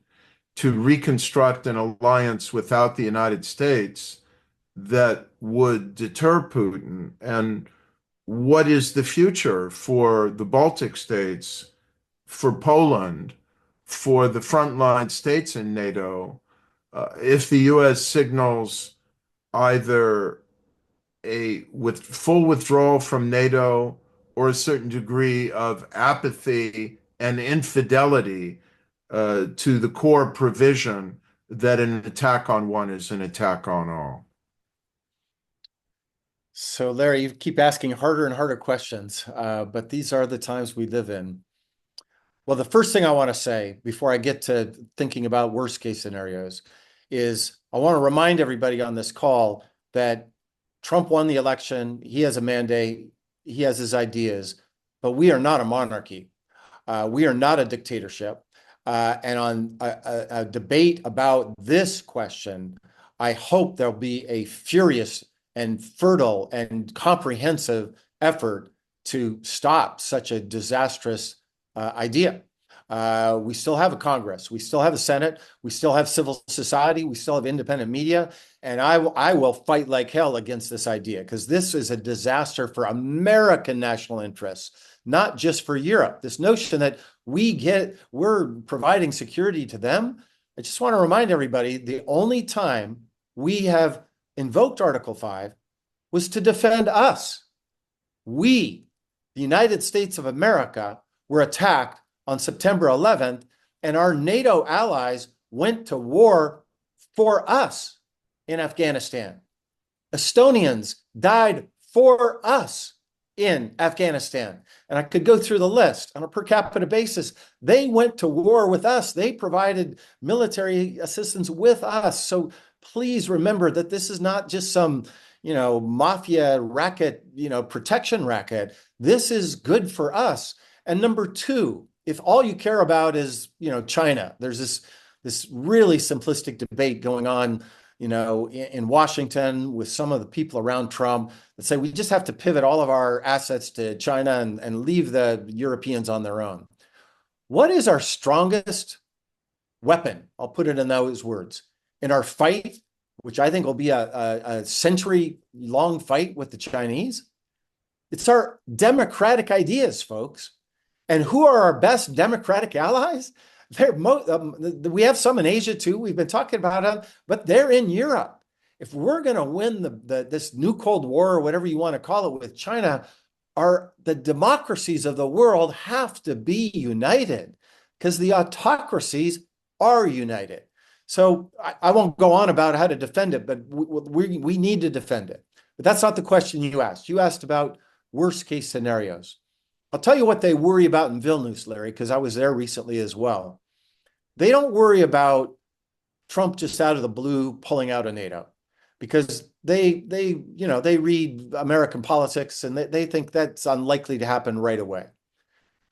to reconstruct an alliance without the United States that would deter Putin? And what is the future for the Baltic states, for Poland, for the frontline states in NATO, if the U.S. signals either a full withdrawal from NATO or a certain degree of apathy and infidelity to the core provision that an attack on one is an attack on all? So, Larry, you keep asking harder and harder questions, but these are the times we live in. Well, the first thing I want to say before I get to thinking about worst case scenarios is I want to remind everybody on this call that Trump won the election. He has a mandate. He has his ideas, but we are not a monarchy. We are not a dictatorship. And on a debate about this question, I hope there'll be a furious and fertile and comprehensive effort to stop such a disastrous idea. We still have a Congress. We still have a Senate. We still have civil society. We still have independent media. And I will fight like hell against this idea because this is a disaster for American national interests, not just for Europe. This notion that we're providing security to them. I just want to remind everybody, the only time we have invoked Article 5 was to defend us. We, the United States of America, were attacked on September 11th, and our NATO allies went to war for us in Afghanistan. Estonians died for us in Afghanistan. And I could go through the list on a per capita basis. They went to war with us. They provided military assistance with us. So please remember that this is not just some, mafia racket, protection racket. This is good for us. And number two, if all you care about is, China, there's this really simplistic debate going on, in Washington with some of the people around Trump that say we just have to pivot all of our assets to China and leave the Europeans on their own. What is our strongest weapon? I'll put it in those words. In our fight, which I think will be a century-long fight with the Chinese, it's our democratic ideas, folks. And who are our best democratic allies? We have some in Asia too. We've been talking about them, but they're in Europe. If we're going to win this new Cold War or whatever you want to call it with China, the democracies of the world have to be united because the autocracies are united. So I won't go on about how to defend it, but we need to defend it. But that's not the question you asked. You asked about worst case scenarios. I'll tell you what they worry about in Vilnius, Larry, because I was there recently as well. They don't worry about Trump just out of the blue pulling out of NATO because they read American politics and they think that's unlikely to happen right away.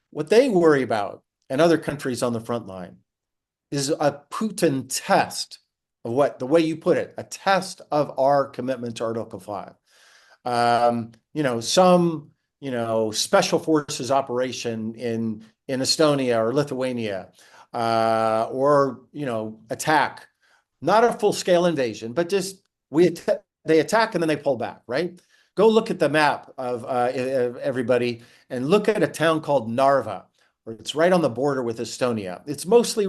What they worry about, and other countries on the front line, is a Putin test of the way you put it, a test of our commitment to Article 5. Some special forces operation in Estonia or Lithuania, or attack, not a full-scale invasion, but just they attack and then they pull back, right? Go look at the map of everybody and look at a town called Narva, where it's right on the border with Estonia. It's mostly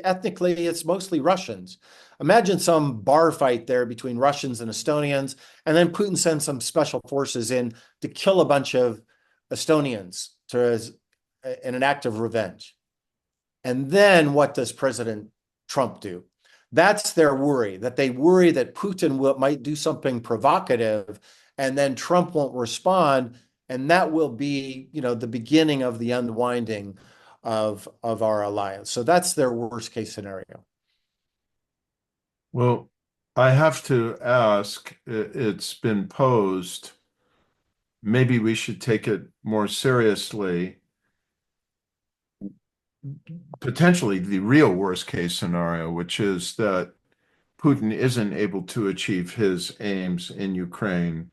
ethnically, it's mostly Russians. Imagine some bar fight there between Russians and Estonians, and then Putin sends some special forces in to kill a bunch of Estonians in an act of revenge. And then what does President Trump do? That's their worry, that they worry that Putin might do something provocative, and then Trump won't respond, and that will be, the beginning of the unwinding of our alliance. So that's their worst case scenario. Well, I have to ask, it's been posed, maybe we should take it more seriously. Potentially the real worst case scenario, which is that Putin isn't able to achieve his aims in Ukraine.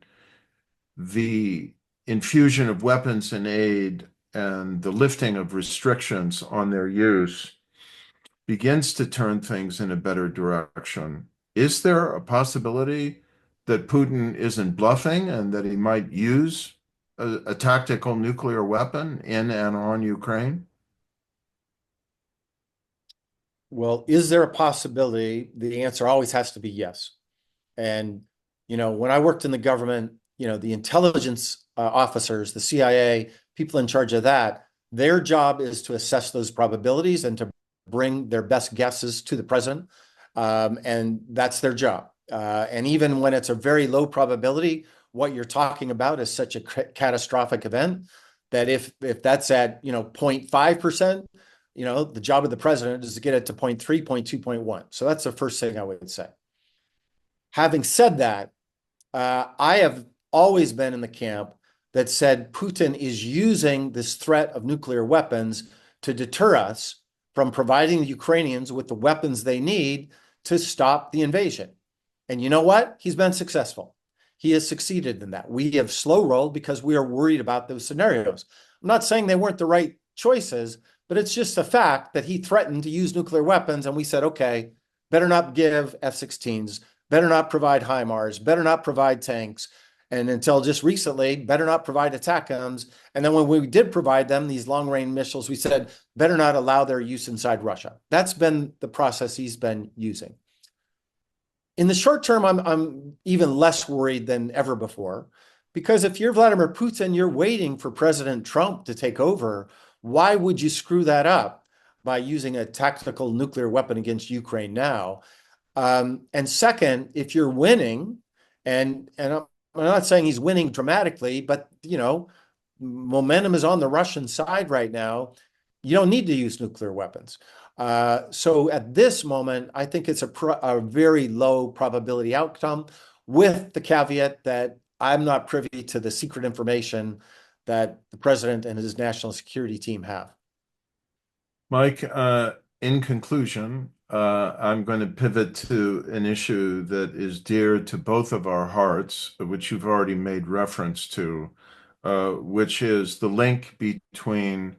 The infusion of weapons and aid and the lifting of restrictions on their use begins to turn things in a better direction. Is there a possibility that Putin isn't bluffing and that he might use a tactical nuclear weapon in and on Ukraine? Well, is there a possibility? The answer always has to be yes. And, when I worked in the government, the intelligence officers, the CIA, people in charge of that, their job is to assess those probabilities and to bring their best guesses to the president. And that's their job. And even when it's a very low probability, what you're talking about is such a catastrophic event that if that's at 0.5%, the job of the president is to get it to 0.3, 0.2, 0.1. So that's the first thing I would say. Having said that, I have always been in the camp that said Putin is using this threat of nuclear weapons to deter us from providing the Ukrainians with the weapons they need to stop the invasion. And you know what? He's been successful. He has succeeded in that. We have slow rolled because we are worried about those scenarios. I'm not saying they weren't the right choices, but it's just a fact that he threatened to use nuclear weapons. And we said, okay, better not give F-16s, better not provide HIMARS, better not provide tanks. And until just recently, better not provide ATACMS. And then when we did provide them, these long-range missiles, we said, better not allow their use inside Russia. That's been the process he's been using. In the short term, I'm even less worried than ever before, because if you're Vladimir Putin, you're waiting for President Trump to take over. Why would you screw that up by using a tactical nuclear weapon against Ukraine now? And second, if you're winning, and I'm not saying he's winning dramatically, but momentum is on the Russian side right now. You don't need to use nuclear weapons. So at this moment, I think it's a very low probability outcome, with the caveat that I'm not privy to the secret information that the president and his national security team have. Mike, in conclusion, I'm going to pivot to an issue that is dear to both of our hearts, which you've already made reference to, which is the link between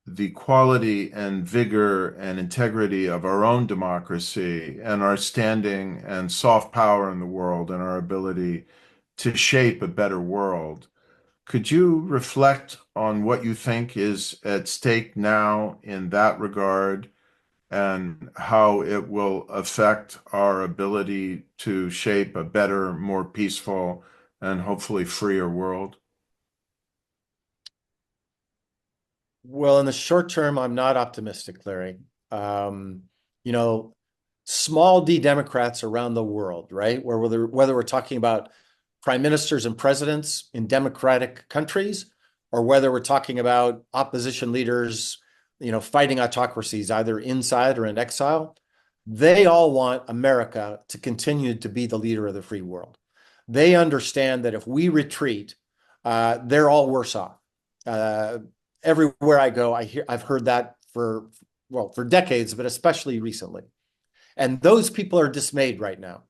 the quality and vigor and integrity of our own democracy and our standing and soft power in the world and our ability to shape a better world. Could you reflect on what you think is at stake now in that regard and how it will affect our ability to shape a better, more peaceful, and hopefully freer world? Well, in the short term, I'm not optimistic, Larry. Small D Democrats around the world, right? Whether we're talking about prime ministers and presidents in democratic countries, or whether we're talking about opposition leaders, fighting autocracies either inside or in exile, they all want America to continue to be the leader of the free world. They understand that if we retreat, they're all worse off. Everywhere I go, I've heard that for decades, but especially recently. And those people are dismayed right now.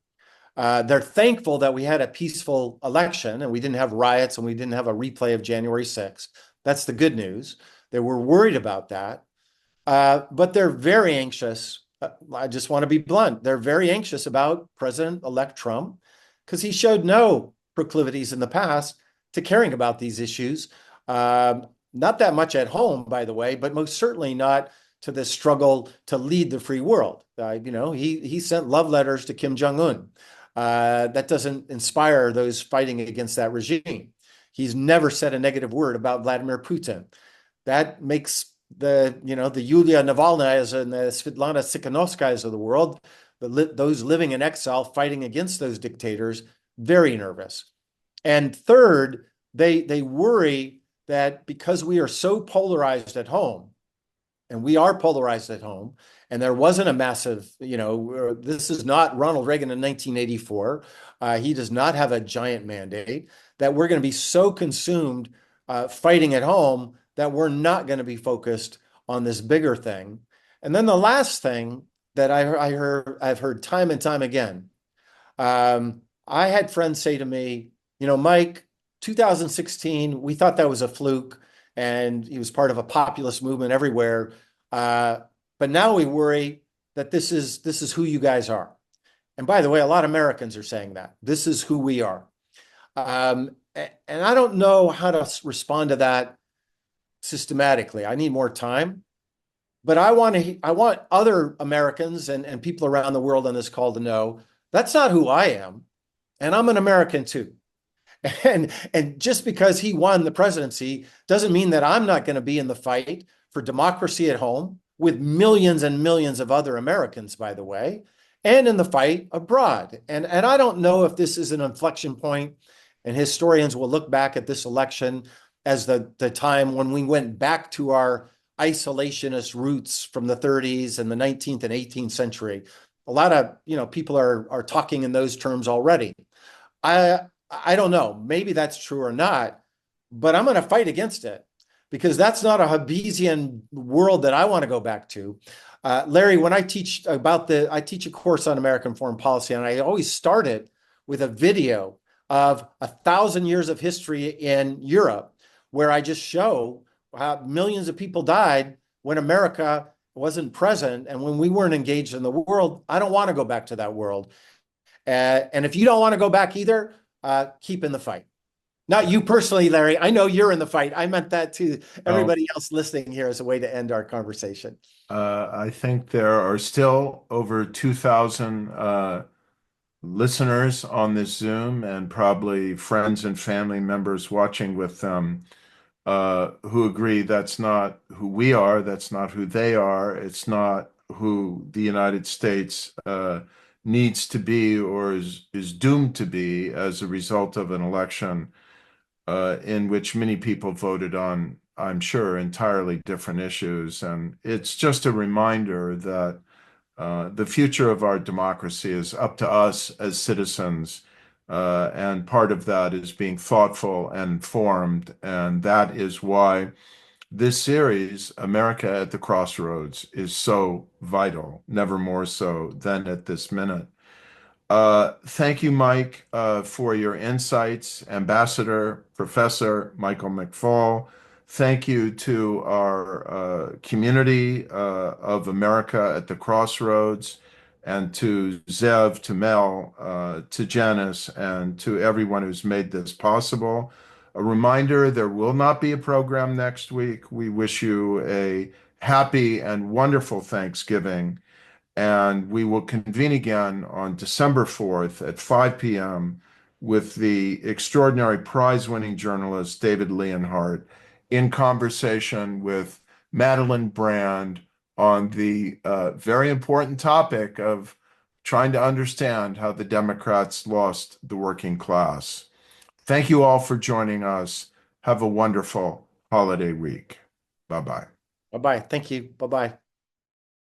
They're thankful that we had a peaceful election and we didn't have riots and we didn't have a replay of January 6th. That's the good news. They were worried about that. But they're very anxious. I just want to be blunt. They're very anxious about President-elect Trump because he showed no proclivities in the past to caring about these issues. Not that much at home, by the way, but most certainly not to the struggle to lead the free world. He sent love letters to Kim Jong-un. That doesn't inspire those fighting against that regime. He's never said a negative word about Vladimir Putin. That makes the Yulia Navalny's and the Svetlana Tikhanovskaya's of the world, those living in exile fighting against those dictators, very nervous. And third, they worry that because we are so polarized at home, and we are polarized at home, and there wasn't a massive, this is not Ronald Reagan in 1984. He does not have a giant mandate, that we're going to be so consumed fighting at home that we're not going to be focused on this bigger thing. And then the last thing that I've heard time and time again, I had friends say to me, Mike, 2016, we thought that was a fluke and he was part of a populist movement everywhere. But now we worry that this is who you guys are. And by the way, a lot of Americans are saying that. This is who we are. And I don't know how to respond to that systematically. I need more time. But I want other Americans and people around the world on this call to know that's not who I am. And I'm an American too. And just because he won the presidency doesn't mean that I'm not going to be in the fight for democracy at home with millions and millions of other Americans, by the way, and in the fight abroad. And I don't know if this is an inflection point, and historians will look back at this election as the time when we went back to our isolationist roots from the 30s and the 19th and 18th century. A lot of people are talking in those terms already. I don't know. Maybe that's true or not, but I'm going to fight against it because that's not a Hobbesian world that I want to go back to. Larry, when I teach I teach a course on American foreign policy, and I always start it with a video of 1,000 years of history in Europe, where I just show how millions of people died when America wasn't present and when we weren't engaged in the world. I don't want to go back to that world. And if you don't want to go back either, keep in the fight. Not you personally, Larry. I know you're in the fight. I meant that to everybody else listening here as a way to end our conversation. I think there are still over 2,000 listeners on this Zoom and probably friends and family members watching with them who agree that's not who we are, that's not who they are, it's not who the United States needs to be or is doomed to be as a result of an election in which many people voted on, I'm sure, entirely different issues. And it's just a reminder that the future of our democracy is up to us as citizens. And part of that is being thoughtful and informed. And that is why this series, America at the Crossroads, is so vital, never more so than at this minute. Thank you, Mike, for your insights. Ambassador, Professor Michael McFaul. Thank you to our community of America at the Crossroads, and to Zev, to Mel, to Janice, and to everyone who's made this possible. A reminder, there will not be a program next week. We wish you a happy and wonderful Thanksgiving. And we will convene again on December 4th at 5 p.m. with the extraordinary prize-winning journalist David Leonhardt in conversation with Madeline Brand on the very important topic of trying to understand how the Democrats lost the working class. Thank you all for joining us. Have a wonderful holiday week. Bye-bye. Bye-bye. Thank you. Bye-bye.